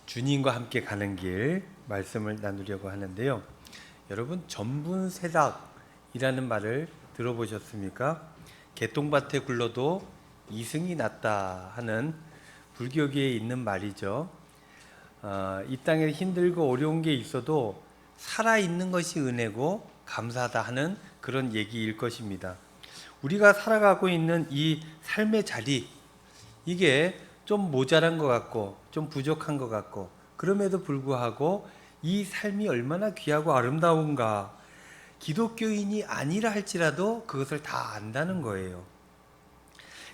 주님과 함께 가는 길 말씀을 나누려고 하는데요. 여러분, 전분세락이라는 말을 들어보셨습니까? 개똥밭에 굴러도 이승이 났다 하는 불교계에 있는 말이죠. 이 땅에 힘들고 어려운 게 있어도 살아있는 것이 은혜고 감사하다 하는 그런 얘기일 것입니다. 우리가 살아가고 있는 이 삶의 자리, 이게 좀 모자란 것 같고 좀 부족한 것 같고, 그럼에도 불구하고 이 삶이 얼마나 귀하고 아름다운가, 기독교인이 아니라 할지라도 그것을 다 안다는 거예요.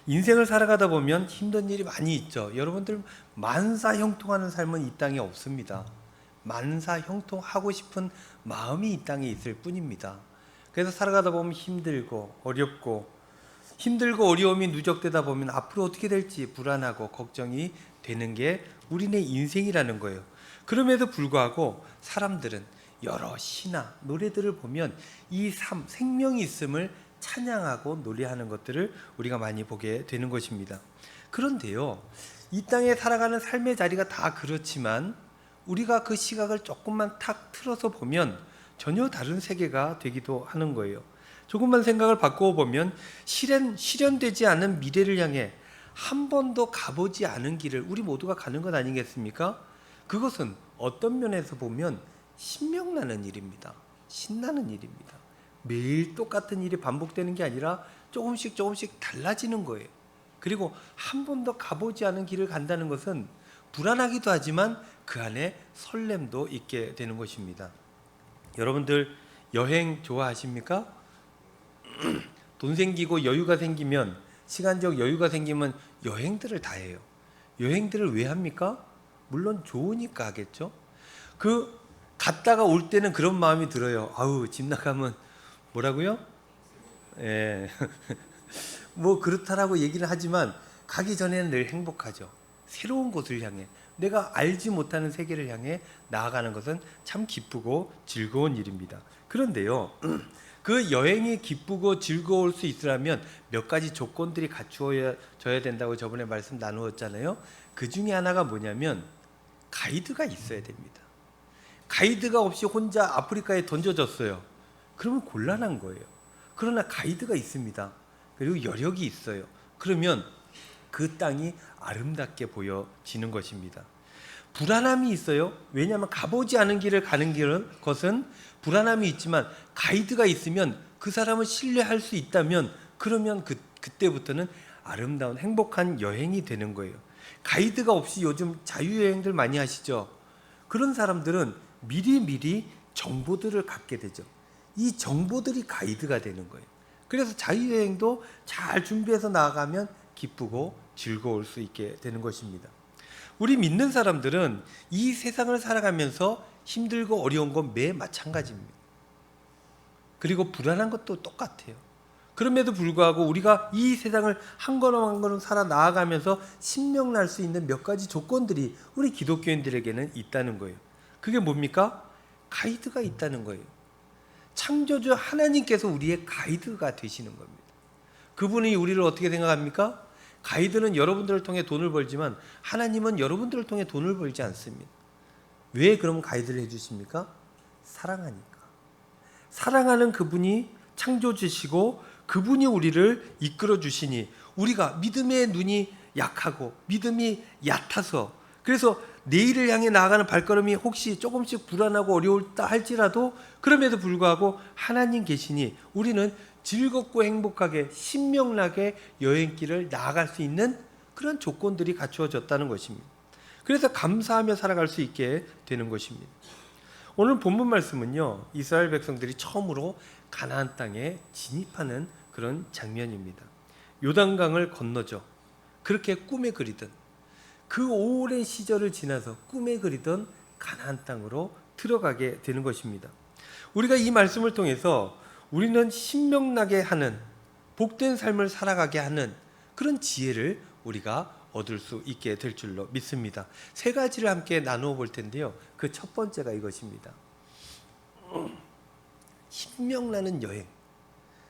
인생을 살아가다 보면 힘든 일이 많이 있죠. 여러분들 만사형통하는 삶은 이 땅에 없습니다. 만사형통하고 싶은 마음이 이 땅에 있을 뿐입니다. 그래서 살아가다 보면 힘들고 어려움이 누적되다 보면 앞으로 어떻게 될지 불안하고 걱정이 되는 게 우리네 인생이라는 거예요. 그럼에도 불구하고 사람들은 여러 시나 노래들을 보면 이 삶, 생명이 있음을 찬양하고 노래하는 것들을 우리가 많이 보게 되는 것입니다. 그런데요, 이 땅에 살아가는 삶의 자리가 다 그렇지만 우리가 그 시각을 조금만 탁 틀어서 보면 전혀 다른 세계가 되기도 하는 거예요. 조금만 생각을 바꾸어 보면 실현되지 않은 미래를 향해 한 번도 가보지 않은 길을 우리 모두가 가는 것 아니겠습니까? 그것은 어떤 면에서 보면 신명나는 일입니다. 신나는 일입니다. 매일 똑같은 일이 반복되는 게 아니라 조금씩 달라지는 거예요. 그리고 한 번도 가보지 않은 길을 간다는 것은 불안하기도 하지만 그 안에 설렘도 있게 되는 것입니다. 여러분들 여행 좋아하십니까? 돈 생기고 여유가 생기면, 시간적 여유가 생기면 여행들을 다 해요. 여행들을 왜 합니까? 물론 좋으니까 하겠죠. 갔다가 올 때는 그런 마음이 들어요. 아우, 집 나가면 뭐라고요? 예. 뭐 그렇다라고 얘기를 하지만 가기 전에는 늘 행복하죠. 새로운 곳을 향해, 내가 알지 못하는 세계를 향해 나아가는 것은 참 기쁘고 즐거운 일입니다. 그런데요, 그 여행이 기쁘고 즐거울 수 있으려면 몇 가지 조건들이 갖추어져야 된다고 저번에 말씀 나누었잖아요. 그 중에 하나가 뭐냐면 가이드가 있어야 됩니다. 가이드가 없이 혼자 아프리카에 던져졌어요. 그러면 곤란한 거예요. 그러나 가이드가 있습니다. 그리고 여력이 있어요. 그러면 그 땅이 아름답게 보여지는 것입니다. 불안함이 있어요. 왜냐하면 가보지 않은 길을 가는 것은 불안함이 있지만 가이드가 있으면, 그 사람을 신뢰할 수 있다면, 그러면 그때부터는 아름다운 행복한 여행이 되는 거예요. 가이드가 없이 요즘 자유여행들 많이 하시죠. 그런 사람들은 미리 정보들을 갖게 되죠. 이 정보들이 가이드가 되는 거예요. 그래서 자유여행도 잘 준비해서 나아가면 기쁘고 즐거울 수 있게 되는 것입니다. 우리 믿는 사람들은 이 세상을 살아가면서 힘들고 어려운 건 매 마찬가지입니다. 그리고 불안한 것도 똑같아요. 그럼에도 불구하고 우리가 이 세상을 한 걸음 한 걸음 살아 나아가면서 신명날 수 있는 몇 가지 조건들이 우리 기독교인들에게는 있다는 거예요. 그게 뭡니까? 가이드가 있다는 거예요. 창조주 하나님께서 우리의 가이드가 되시는 겁니다. 그분이 우리를 어떻게 생각합니까? 가이드는 여러분들을 통해 돈을 벌지만 하나님은 여러분들을 통해 돈을 벌지 않습니다. 왜 그럼 가이드를 해주십니까? 사랑하니까. 사랑하는 그분이 창조주시고 그분이 우리를 이끌어 주시니, 우리가 믿음의 눈이 약하고 믿음이 얕아서, 그래서 내일을 향해 나아가는 발걸음이 혹시 조금씩 불안하고 어려울다 할지라도 그럼에도 불구하고 하나님 계시니 우리는 즐겁고 행복하게 신명나게 여행길을 나아갈 수 있는 그런 조건들이 갖추어졌다는 것입니다. 그래서 감사하며 살아갈 수 있게 되는 것입니다. 오늘 본문 말씀은요, 이스라엘 백성들이 처음으로 가나안 땅에 진입하는 그런 장면입니다. 요단강을 건너죠. 그렇게 꿈에 그리던, 그 오랜 시절을 지나서 꿈에 그리던 가나안 땅으로 들어가게 되는 것입니다. 우리가 이 말씀을 통해서 우리는 신명나게 하는, 복된 삶을 살아가게 하는 그런 지혜를 우리가 얻을 수 있게 될 줄로 믿습니다. 세 가지를 함께 나누어 볼 텐데요. 그 첫 번째가 이것입니다. 신명나는 여행,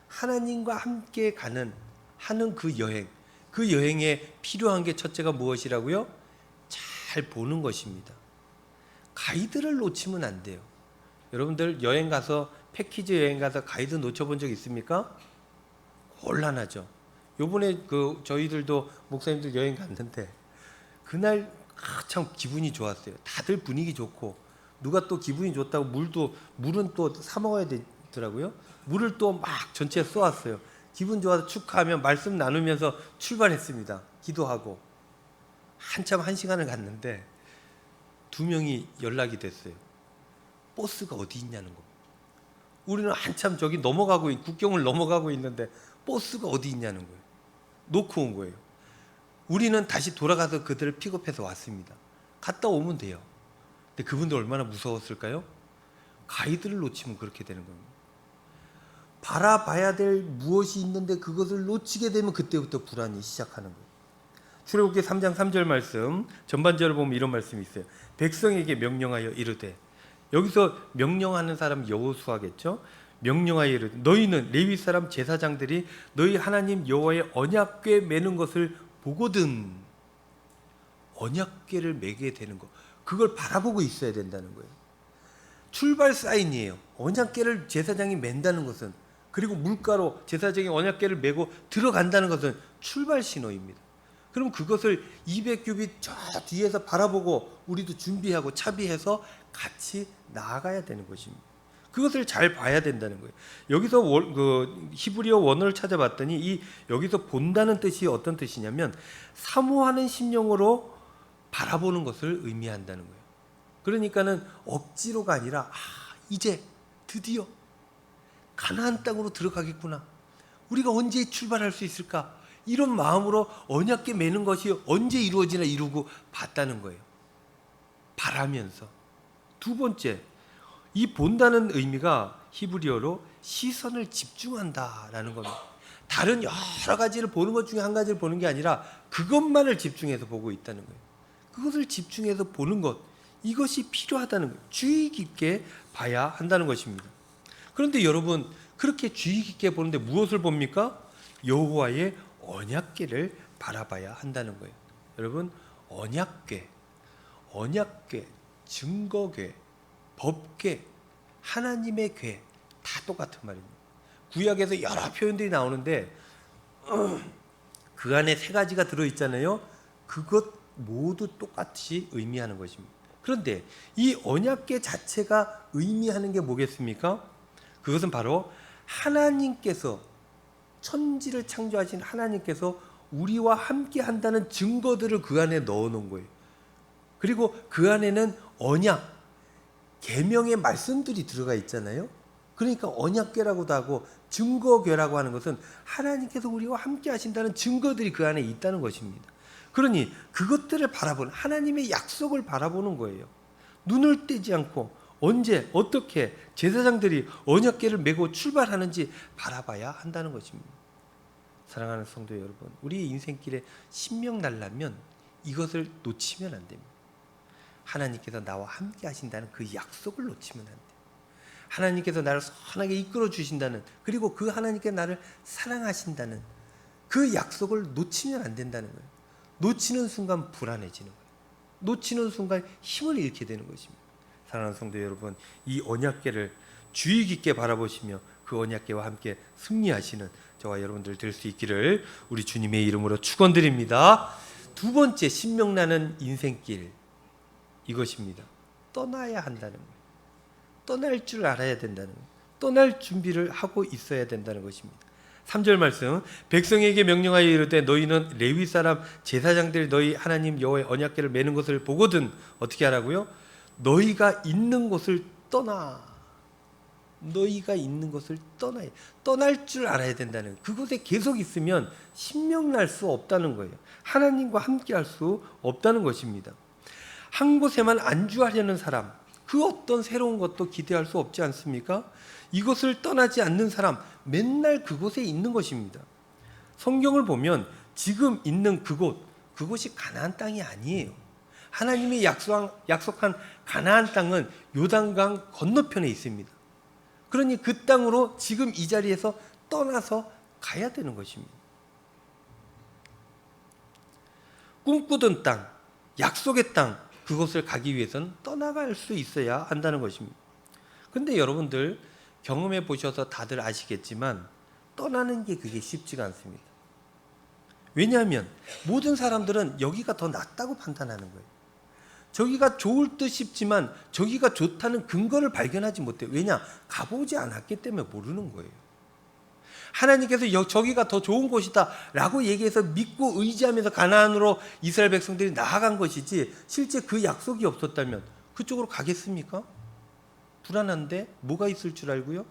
하나님과 함께 하는 그 여행, 그 여행에 필요한 게 첫째가 무엇이라고요? 잘 보는 것입니다. 가이드를 놓치면 안 돼요. 여러분들 여행 가서 패키지 여행 가서 가이드 놓쳐본 적 있습니까? 곤란하죠. 요번에 저희들도 목사님들 여행 갔는데 그날 참 기분이 좋았어요. 다들 분위기 좋고 누가 또 기분이 좋다고 물은 또 사 먹어야 되더라고요. 물을 또 막 전체에 쏘았어요. 기분 좋아서 축하하며 말씀 나누면서 출발했습니다. 기도하고 한참 1시간을 갔는데 2명이 연락이 됐어요. 버스가 어디 있냐는 거. 우리는 한참 저기 국경을 넘어가고 있는데 버스가 어디 있냐는 거예요. 놓고 온 거예요. 우리는 다시 돌아가서 그들을 픽업해서 왔습니다. 갔다 오면 돼요. 근데 그분들 얼마나 무서웠을까요? 가이드를 놓치면 그렇게 되는 겁니다. 바라봐야 될 무엇이 있는데 그것을 놓치게 되면 그때부터 불안이 시작하는 거예요. 출애굽기 3장 3절 말씀 전반절을 보면 이런 말씀이 있어요. 백성에게 명령하여 이르되, 여기서 명령하는 사람 여호수아겠죠. 명령하여 이르되 너희는 레위 사람 제사장들이 너희 하나님 여호와의 언약궤 매는 것을 보거든. 언약궤를 매게 되는 거, 그걸 바라보고 있어야 된다는 거예요. 출발 사인이에요. 언약궤를 제사장이 맨다는 것은, 그리고 물가로 제사장이 언약궤를 메고 들어간다는 것은 출발 신호입니다. 그럼 그것을 200규빗 저 뒤에서 바라보고 우리도 준비하고 차비해서 같이 나아가야 되는 것입니다. 그것을 잘 봐야 된다는 거예요. 여기서 히브리어 원어를 찾아봤더니 여기서 본다는 뜻이 어떤 뜻이냐면 사모하는 심령으로 바라보는 것을 의미한다는 거예요. 그러니까는 억지로가 아니라 이제 드디어 가나안 땅으로 들어가겠구나. 우리가 언제 출발할 수 있을까? 이런 마음으로 언약궤 매는 것이 언제 이루어지나 이루고 봤다는 거예요. 바라면서. 두 번째, 이 본다는 의미가 히브리어로 시선을 집중한다라는 겁니다. 다른 여러 가지를 보는 것 중에 한 가지를 보는 게 아니라 그것만을 집중해서 보고 있다는 거예요. 그것을 집중해서 보는 것, 이것이 필요하다는 거예요. 주의 깊게 봐야 한다는 것입니다. 그런데 여러분, 그렇게 주의 깊게 보는데 무엇을 봅니까? 여호와의 언약궤를 바라봐야 한다는 거예요. 여러분, 언약궤, 증거궤, 법궤, 하나님의 궤 다 똑같은 말입니다. 구약에서 여러 표현들이 나오는데 그 안에 3가지가 들어있잖아요. 그것 모두 똑같이 의미하는 것입니다. 그런데 이 언약궤 자체가 의미하는 게 뭐겠습니까? 그것은 바로 하나님께서, 천지를 창조하신 하나님께서 우리와 함께 한다는 증거들을 그 안에 넣어 놓은 거예요. 그리고 그 안에는 언약, 계명의 말씀들이 들어가 있잖아요. 그러니까 언약궤라고도 하고 증거궤라고 하는 것은 하나님께서 우리와 함께 하신다는 증거들이 그 안에 있다는 것입니다. 그러니 그것들을 바라보는, 하나님의 약속을 바라보는 거예요. 눈을 떼지 않고 언제 어떻게 제사장들이 언약궤를 메고 출발하는지 바라봐야 한다는 것입니다. 사랑하는 성도 여러분, 우리의 인생길에 신명 날라면 이것을 놓치면 안 됩니다. 하나님께서 나와 함께 하신다는 그 약속을 놓치면 안 돼요. 하나님께서 나를 선하게 이끌어 주신다는, 그리고 그 하나님께 나를 사랑하신다는 그 약속을 놓치면 안 된다는 거예요. 놓치는 순간 불안해지는 거예요. 놓치는 순간 힘을 잃게 되는 것입니다. 사랑하는 성도 여러분, 이 언약궤를 주의 깊게 바라보시며 그 언약궤와 함께 승리하시는 저와 여러분들 될 수 있기를 우리 주님의 이름으로 축원드립니다. 두 번째 신명나는 인생길, 이것입니다. 떠나야 한다는 거예요. 떠날 줄 알아야 된다는 거예요. 떠날 준비를 하고 있어야 된다는 것입니다. 3절 말씀, 백성에게 명령하여 이르되 너희는 레위 사람 제사장들이 너희 하나님 여호와의 언약궤를 매는 것을 보거든. 어떻게 하라고요? 너희가 있는 곳을 떠나. 너희가 있는 곳을 떠나야, 떠날 줄 알아야 된다는 거예요. 그곳에 계속 있으면 신명날 수 없다는 거예요. 하나님과 함께 할 수 없다는 것입니다. 한 곳에만 안주하려는 사람, 그 어떤 새로운 것도 기대할 수 없지 않습니까? 이것을 떠나지 않는 사람, 맨날 그곳에 있는 것입니다. 성경을 보면 지금 있는 그곳이 가나안 땅이 아니에요. 하나님이 약속한 가나안 땅은 요단강 건너편에 있습니다. 그러니 그 땅으로 지금 이 자리에서 떠나서 가야 되는 것입니다. 꿈꾸던 땅, 약속의 땅, 그곳을 가기 위해서는 떠나갈 수 있어야 한다는 것입니다. 그런데 여러분들 경험해 보셔서 다들 아시겠지만 떠나는 게 그게 쉽지가 않습니다. 왜냐하면 모든 사람들은 여기가 더 낫다고 판단하는 거예요. 저기가 좋을 듯 싶지만 저기가 좋다는 근거를 발견하지 못해요. 왜냐? 가보지 않았기 때문에 모르는 거예요. 하나님께서 저기가 더 좋은 곳이다 라고 얘기해서 믿고 의지하면서 가나안으로 이스라엘 백성들이 나아간 것이지, 실제 그 약속이 없었다면 그쪽으로 가겠습니까? 불안한데 뭐가 있을 줄 알고요?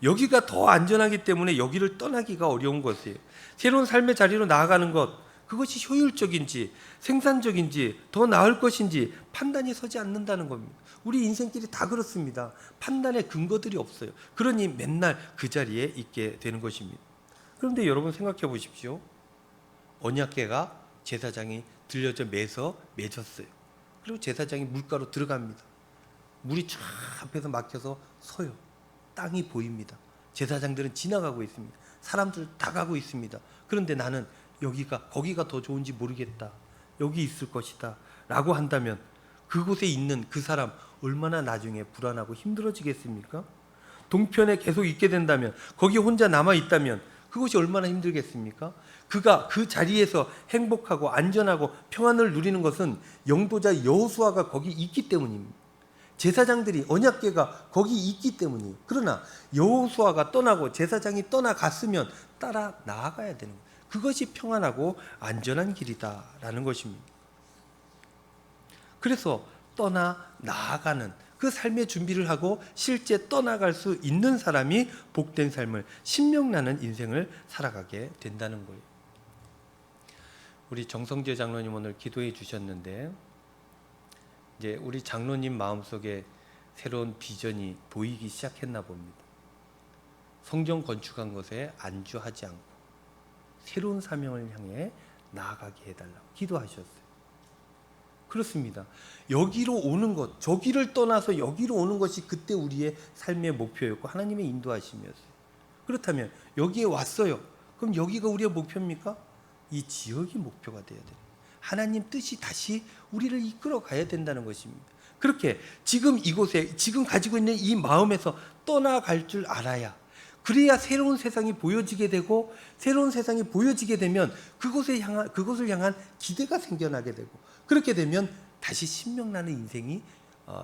여기가 더 안전하기 때문에 여기를 떠나기가 어려운 것이에요. 새로운 삶의 자리로 나아가는 것, 그것이 효율적인지 생산적인지 더 나을 것인지 판단이 서지 않는다는 겁니다. 우리 인생길이 다 그렇습니다. 판단의 근거들이 없어요. 그러니 맨날 그 자리에 있게 되는 것입니다. 그런데 여러분 생각해 보십시오. 언약궤가 제사장이 들려져 매서 맺었어요. 그리고 제사장이 물가로 들어갑니다. 물이 쫙 앞에서 막혀서 서요. 땅이 보입니다. 제사장들은 지나가고 있습니다. 사람들 다 가고 있습니다. 그런데 나는 거기가 더 좋은지 모르겠다. 여기 있을 것이다 라고 한다면 그곳에 있는 그 사람 얼마나 나중에 불안하고 힘들어지겠습니까? 동편에 계속 있게 된다면, 거기 혼자 남아 있다면 그것이 얼마나 힘들겠습니까? 그가 그 자리에서 행복하고 안전하고 평안을 누리는 것은 영도자 여호수아가 거기 있기 때문입니다. 제사장들이, 언약궤가 거기 있기 때문이에요. 그러나 여호수아가 떠나고 제사장이 떠나갔으면 따라 나아가야 되는 거예요. 그것이 평안하고 안전한 길이다라는 것입니다. 그래서 나아가는 그 삶의 준비를 하고 실제 떠나갈 수 있는 사람이 복된 삶을, 신명나는 인생을 살아가게 된다는 거예요. 우리 정성재 장로님 오늘 기도해 주셨는데, 이제 우리 장로님 마음속에 새로운 비전이 보이기 시작했나 봅니다. 성전 건축한 것에 안주하지 않고 새로운 사명을 향해 나아가게 해달라고 기도하셨어요. 그렇습니다. 여기로 오는 것, 저기를 떠나서 여기로 오는 것이 그때 우리의 삶의 목표였고 하나님의 인도하심이었어요. 그렇다면 여기에 왔어요. 그럼 여기가 우리의 목표입니까? 이 지역이 목표가 되어야 돼요. 하나님 뜻이 다시 우리를 이끌어 가야 된다는 것입니다. 그렇게 지금 이곳에, 지금 가지고 있는 이 마음에서 떠나갈 줄 알아야, 그래야 새로운 세상이 보여지게 되고, 새로운 세상이 보여지게 되면 그것을 향한 기대가 생겨나게 되고, 그렇게 되면 다시 신명나는 인생이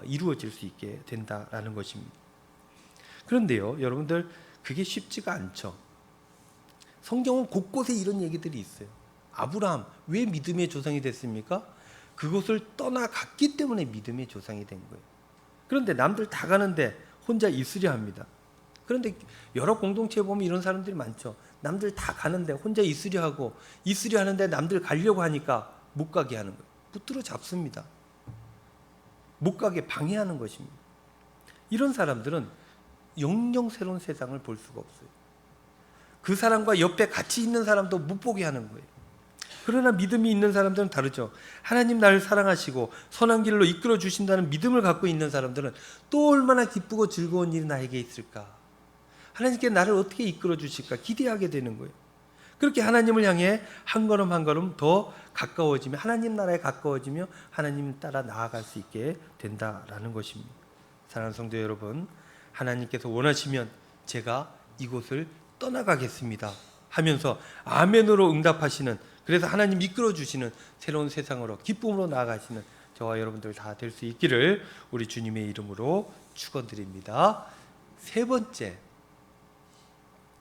이루어질 수 있게 된다라는 것입니다. 그런데요, 여러분들, 그게 쉽지가 않죠. 성경은 곳곳에 이런 얘기들이 있어요. 아브라함 왜 믿음의 조상이 됐습니까? 그곳을 떠나갔기 때문에 믿음의 조상이 된 거예요. 그런데 남들 다 가는데 혼자 있으려 합니다. 그런데 여러 공동체에 보면 이런 사람들이 많죠. 남들 다 가는데 혼자 있으려 하는데 남들 가려고 하니까 못 가게 하는 거예요. 붙들어 잡습니다. 못 가게 방해하는 것입니다. 이런 사람들은 영영 새로운 세상을 볼 수가 없어요. 그 사람과 옆에 같이 있는 사람도 못 보게 하는 거예요. 그러나 믿음이 있는 사람들은 다르죠. 하나님 나를 사랑하시고 선한 길로 이끌어 주신다는 믿음을 갖고 있는 사람들은 또 얼마나 기쁘고 즐거운 일이 나에게 있을까, 하나님께 나를 어떻게 이끌어 주실까 기대하게 되는 거예요. 그렇게 하나님을 향해 한 걸음 한 걸음 더 가까워지며 하나님 나라에 가까워지며 하나님 따라 나아갈 수 있게 된다라는 것입니다. 사랑하는 성도 여러분, 하나님께서 원하시면 제가 이곳을 떠나가겠습니다 하면서 아멘으로 응답하시는, 그래서 하나님 이끌어 주시는 새로운 세상으로 기쁨으로 나아가시는 저와 여러분들 다 될 수 있기를 우리 주님의 이름으로 축원드립니다. 세 번째,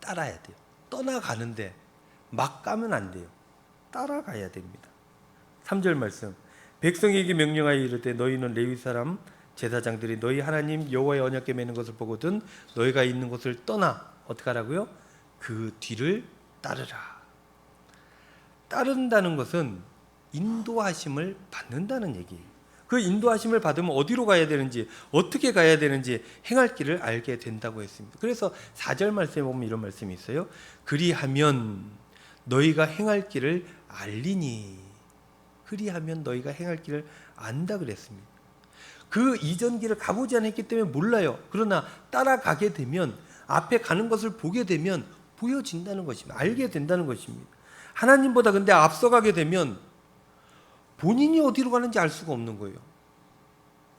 따라야 돼요. 떠나가는데 막 가면 안 돼요. 따라가야 됩니다. 3절 말씀, 백성에게 명령하여 이르되 너희는 레위 사람 제사장들이 너희 하나님 여호와의 언약궤 매는 것을 보거든 너희가 있는 곳을 떠나 어떻게 하라고요? 그 뒤를 따르라. 따른다는 것은 인도하심을 받는다는 얘기예요. 그 인도하심을 받으면 어디로 가야 되는지, 어떻게 가야 되는지 행할 길을 알게 된다고 했습니다. 그래서 4절 말씀에 보면 이런 말씀이 있어요. 그리하면 너희가 행할 길을 알리니, 그리하면 너희가 행할 길을 안다 그랬습니다. 그 이전 길을 가보지 않았기 때문에 몰라요. 그러나 따라가게 되면, 앞에 가는 것을 보게 되면 보여진다는 것입니다. 알게 된다는 것입니다. 하나님보다 근데 앞서가게 되면 본인이 어디로 가는지 알 수가 없는 거예요.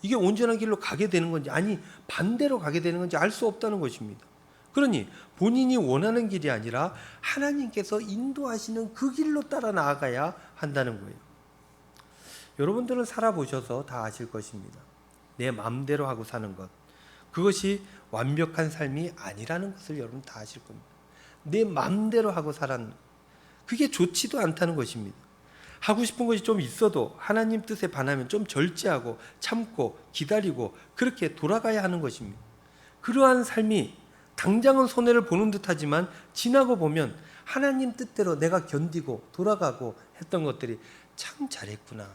이게 온전한 길로 가게 되는 건지 아니 반대로 가게 되는 건지 알 수 없다는 것입니다. 그러니 본인이 원하는 길이 아니라 하나님께서 인도하시는 그 길로 따라 나아가야 한다는 거예요. 여러분들은 살아보셔서 다 아실 것입니다. 내 마음대로 하고 사는 것, 그것이 완벽한 삶이 아니라는 것을 여러분 다 아실 겁니다. 내 마음대로 하고 살아는 것, 그게 좋지도 않다는 것입니다. 하고 싶은 것이 좀 있어도 하나님 뜻에 반하면 좀 절제하고 참고 기다리고 그렇게 돌아가야 하는 것입니다. 그러한 삶이 당장은 손해를 보는 듯하지만 지나고 보면 하나님 뜻대로 내가 견디고 돌아가고 했던 것들이 참 잘했구나,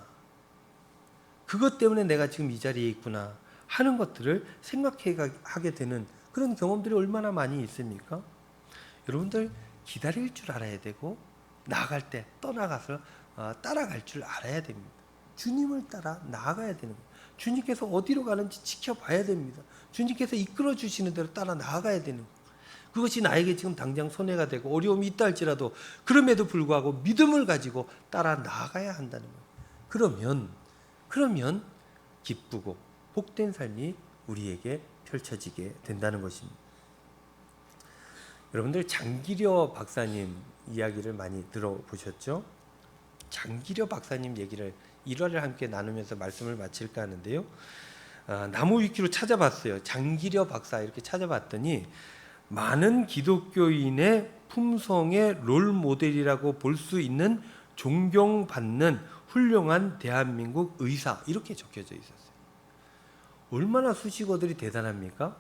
그것 때문에 내가 지금 이 자리에 있구나 하는 것들을 생각하게 되는 그런 경험들이 얼마나 많이 있습니까? 여러분들 기다릴 줄 알아야 되고 나아갈 때 떠나가서 따라갈 줄 알아야 됩니다. 주님을 따라 나아가야 되는 거예요. 주님께서 어디로 가는지 지켜봐야 됩니다. 주님께서 이끌어 주시는 대로 따라 나아가야 되는 거예요. 그것이 나에게 지금 당장 손해가 되고 어려움이 있다 할지라도 그럼에도 불구하고 믿음을 가지고 따라 나아가야 한다는 거예요. 그러면 기쁘고 복된 삶이 우리에게 펼쳐지게 된다는 것입니다. 여러분들 장기려 박사님 이야기를 많이 들어보셨죠? 장기려 박사님 얘기를 1화를 함께 나누면서 말씀을 마칠까 하는데요. 나무 위키로 찾아봤어요. 장기려 박사 이렇게 찾아봤더니 많은 기독교인의 품성의 롤 모델이라고 볼 수 있는 존경받는 훌륭한 대한민국 의사 이렇게 적혀져 있었어요. 얼마나 수식어들이 대단합니까?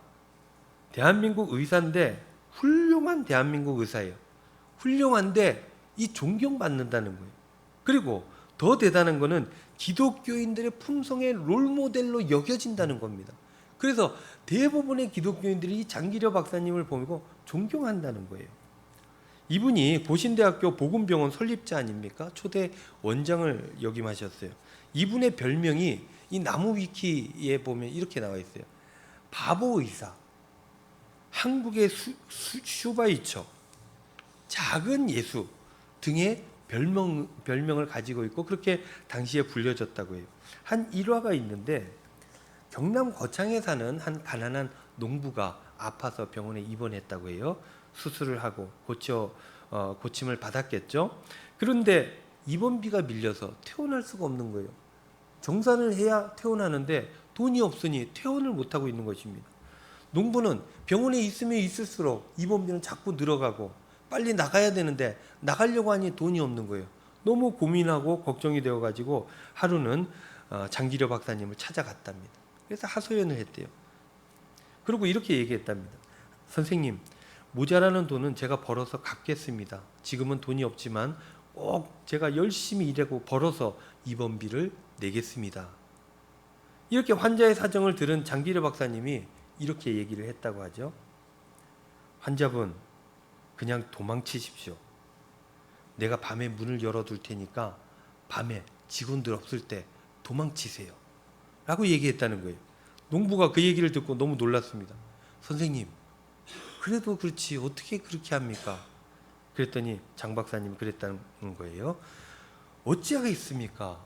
대한민국 의사인데 훌륭한 대한민국 의사예요. 훌륭한데 이 존경받는다는 거예요. 그리고 더 대단한 거는 기독교인들의 품성의 롤모델로 여겨진다는 겁니다. 그래서 대부분의 기독교인들이 이 장기려 박사님을 보고 존경한다는 거예요. 이분이 고신대학교 복음병원 설립자 아닙니까? 초대 원장을 역임하셨어요. 이분의 별명이 이 나무 위키에 보면 이렇게 나와 있어요. 바보 의사, 한국의 슈바이처, 작은 예수 등의 별명을 가지고 있고 그렇게 당시에 불려졌다고 해요. 한 일화가 있는데 경남 거창에 사는 한 가난한 농부가 아파서 병원에 입원했다고 해요. 수술을 하고 고침을 받았겠죠. 그런데 입원비가 밀려서 퇴원할 수가 없는 거예요. 정산을 해야 퇴원하는데 돈이 없으니 퇴원을 못하고 있는 것입니다. 농부는 병원에 있으면 있을수록 입원비는 자꾸 늘어가고 빨리 나가야 되는데 나가려고 하니 돈이 없는 거예요. 너무 고민하고 걱정이 되어가지고 하루는 장기려 박사님을 찾아갔답니다. 그래서 하소연을 했대요. 그리고 이렇게 얘기했답니다. 선생님, 모자라는 돈은 제가 벌어서 갚겠습니다. 지금은 돈이 없지만 꼭 제가 열심히 일하고 벌어서 입원비를 내겠습니다. 이렇게 환자의 사정을 들은 장기려 박사님이 이렇게 얘기를 했다고 하죠. 환자분, 그냥 도망치십시오. 내가 밤에 문을 열어둘 테니까 밤에 직원들 없을 때 도망치세요. 라고 얘기했다는 거예요. 농부가 그 얘기를 듣고 너무 놀랐습니다. 선생님, 그래도 그렇지 어떻게 그렇게 합니까? 그랬더니 장 박사님이 그랬다는 거예요. 어찌하겠습니까?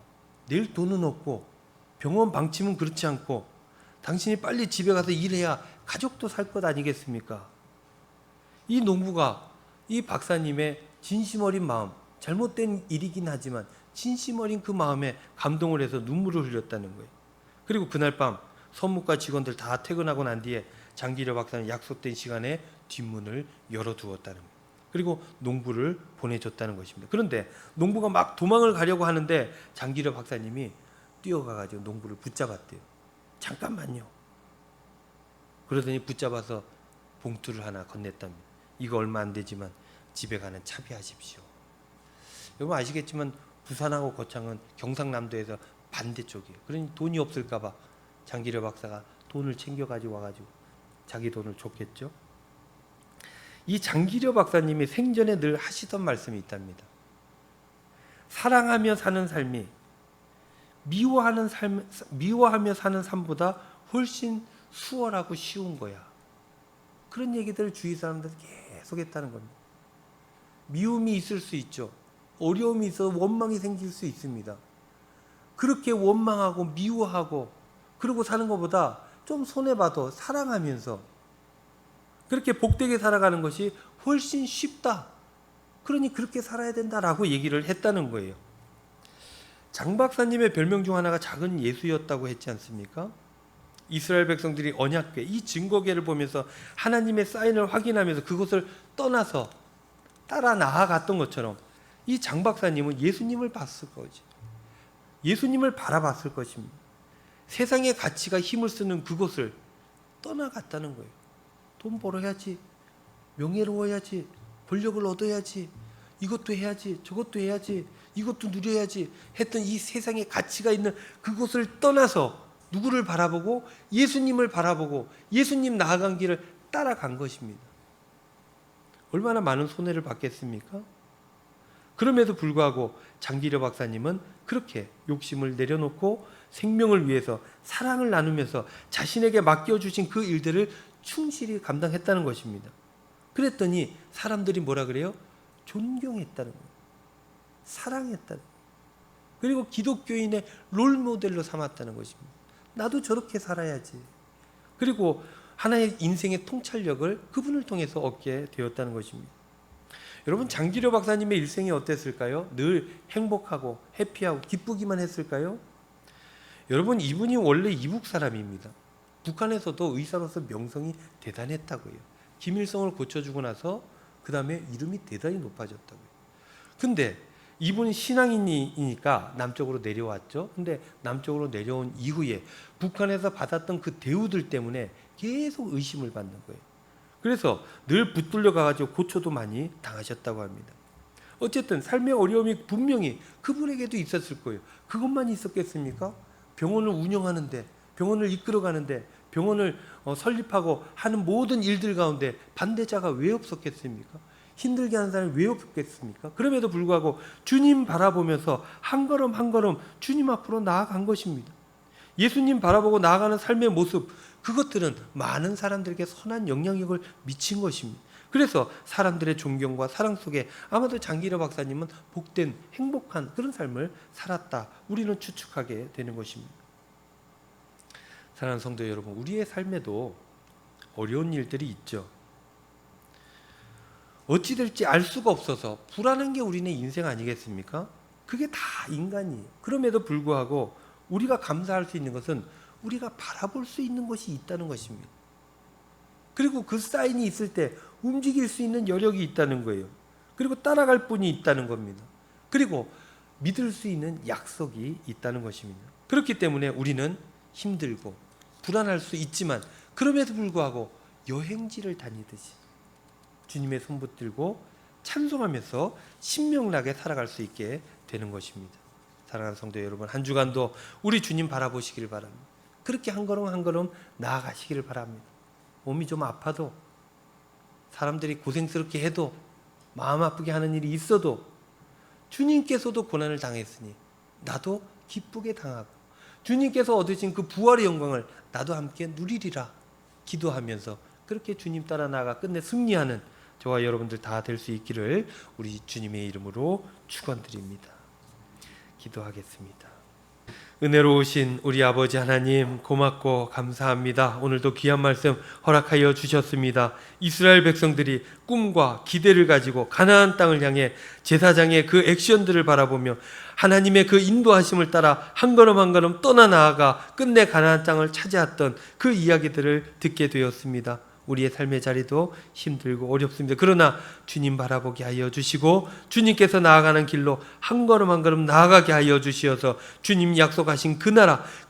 내일 돈은 없고 병원 방침은 그렇지 않고 당신이 빨리 집에 가서 일해야 가족도 살 것 아니겠습니까? 이 농부가 이 박사님의 진심 어린 마음, 잘못된 일이긴 하지만 진심 어린 그 마음에 감동을 해서 눈물을 흘렸다는 거예요. 그리고 그날 밤 선무과 직원들 다 퇴근하고 난 뒤에 장기려 박사는 약속된 시간에 뒷문을 열어두었다는 거예요. 그리고 농부를 보내줬다는 것입니다. 그런데 농부가 막 도망을 가려고 하는데 장기려 박사님이 뛰어가가지고 농부를 붙잡았대요. 잠깐만요. 그러더니 붙잡아서 봉투를 하나 건넸답니다. 이거 얼마 안 되지만 집에 가는 차비하십시오. 여러분 아시겠지만 부산하고 거창은 경상남도에서 반대쪽이에요. 그러니 돈이 없을까 봐 장기려 박사가 돈을 챙겨가지고 와가지고 자기 돈을 줬겠죠. 이 장기려 박사님이 생전에 늘 하시던 말씀이 있답니다. 사랑하며 사는 삶이 미워하며 사는 삶보다 훨씬 수월하고 쉬운 거야. 그런 얘기들을 주위 사람들 계속 했다는 겁니다. 미움이 있을 수 있죠. 어려움이 있어 원망이 생길 수 있습니다. 그렇게 원망하고 미워하고 그러고 사는 것보다 좀 손해봐도 사랑하면서 그렇게 복되게 살아가는 것이 훨씬 쉽다. 그러니 그렇게 살아야 된다라고 얘기를 했다는 거예요. 장 박사님의 별명 중 하나가 작은 예수였다고 했지 않습니까? 이스라엘 백성들이 언약궤, 이 증거궤를 보면서 하나님의 사인을 확인하면서 그것을 떠나서 따라 나아갔던 것처럼 이 장 박사님은 예수님을 봤을 거지. 예수님을 바라봤을 것입니다. 세상의 가치가 힘을 쓰는 그것을 떠나갔다는 거예요. 돈 벌어야지, 명예로워야지, 권력을 얻어야지, 이것도 해야지, 저것도 해야지, 이것도 누려야지 했던 이 세상의 가치가 있는 그것을 떠나서 누구를 바라보고 예수님을 바라보고 예수님 나아간 길을 따라간 것입니다. 얼마나 많은 손해를 받겠습니까? 그럼에도 불구하고 장기려 박사님은 그렇게 욕심을 내려놓고 생명을 위해서 사랑을 나누면서 자신에게 맡겨주신 그 일들을 충실히 감당했다는 것입니다. 그랬더니 사람들이 뭐라 그래요? 존경했다는 거예요. 사랑했다는 거예요. 그리고 기독교인의 롤모델로 삼았다는 것입니다. 나도 저렇게 살아야지. 그리고 하나의 인생의 통찰력을 그분을 통해서 얻게 되었다는 것입니다. 여러분, 장기려 박사님의 일생이 어땠을까요? 늘 행복하고 해피하고 기쁘기만 했을까요? 여러분, 이분이 원래 이북 사람입니다. 북한에서도 의사로서 명성이 대단했다고요. 김일성을 고쳐주고 나서 그 다음에 이름이 대단히 높아졌다고요. 근데 이분이 신앙인이니까 남쪽으로 내려왔죠. 근데 남쪽으로 내려온 이후에 북한에서 받았던 그 대우들 때문에 계속 의심을 받는 거예요. 그래서 늘 붙들려 가가지고 고초도 많이 당하셨다고 합니다. 어쨌든 삶의 어려움이 분명히 그분에게도 있었을 거예요. 그것만 있었겠습니까? 병원을 운영하는데, 병원을 이끌어가는데, 병원을 설립하고 하는 모든 일들 가운데 반대자가 왜 없었겠습니까? 힘들게 하는 사람이 왜 없겠습니까? 그럼에도 불구하고 주님 바라보면서 한 걸음 한 걸음 주님 앞으로 나아간 것입니다. 예수님 바라보고 나아가는 삶의 모습, 그것들은 많은 사람들에게 선한 영향력을 미친 것입니다. 그래서 사람들의 존경과 사랑 속에 아마도 장기려 박사님은 복된 행복한 그런 삶을 살았다, 우리는 추측하게 되는 것입니다. 사랑하는 성도 여러분, 우리의 삶에도 어려운 일들이 있죠. 어찌 될지 알 수가 없어서 불안한 게 우리는 인생 아니겠습니까? 그게 다 인간이에요. 그럼에도 불구하고 우리가 감사할 수 있는 것은 우리가 바라볼 수 있는 것이 있다는 것입니다. 그리고 그 사인이 있을 때 움직일 수 있는 여력이 있다는 거예요. 그리고 따라갈 분이 있다는 겁니다. 그리고 믿을 수 있는 약속이 있다는 것입니다. 그렇기 때문에 우리는 힘들고 불안할 수 있지만 그럼에도 불구하고 여행지를 다니듯이 주님의 손 붙들고 찬송하면서 신명나게 살아갈 수 있게 되는 것입니다. 사랑하는 성도 여러분, 한 주간도 우리 주님 바라보시길 바랍니다. 그렇게 한 걸음 한 걸음 나아가시기를 바랍니다. 몸이 좀 아파도, 사람들이 고생스럽게 해도, 마음 아프게 하는 일이 있어도 주님께서도 고난을 당했으니 나도 기쁘게 당하고 주님께서 얻으신 그 부활의 영광을 나도 함께 누리리라 기도하면서 그렇게 주님 따라 나아가 끝내 승리하는 저와 여러분들 다 될 수 있기를 우리 주님의 이름으로 축원드립니다. 기도하겠습니다. 은혜로우신 우리 아버지 하나님, 고맙고 감사합니다. 오늘도 귀한 말씀 허락하여 주셨습니다. 이스라엘 백성들이 꿈과 기대를 가지고 가나안 땅을 향해 제사장의 그 액션들을 바라보며 하나님의 그 인도하심을 따라 한 걸음 한 걸음 떠나 나아가 끝내 가나안 땅을 차지했던 그 이야기들을 듣게 되었습니다. 우리의 삶의 자리도 힘들고 어렵습니다. 그러나 주님 바라보게 하여 주시고 주님께서 나아가는 길로 한 걸음 한 걸음 나아가게 하여 주시어서 주님 약속하신 그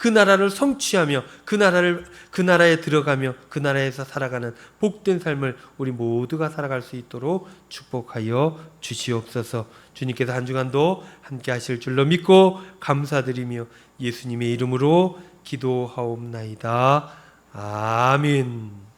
나라를 성취하며 그 나라에 들어가며 그 나라에서 살아가는 복된 삶을 우리 모두가 살아갈 수 있도록 축복하여 주시옵소서. 주님께서 한 주간도 함께 하실 줄로 믿고 감사드리며 예수님의 이름으로 기도하옵나이다. 아멘.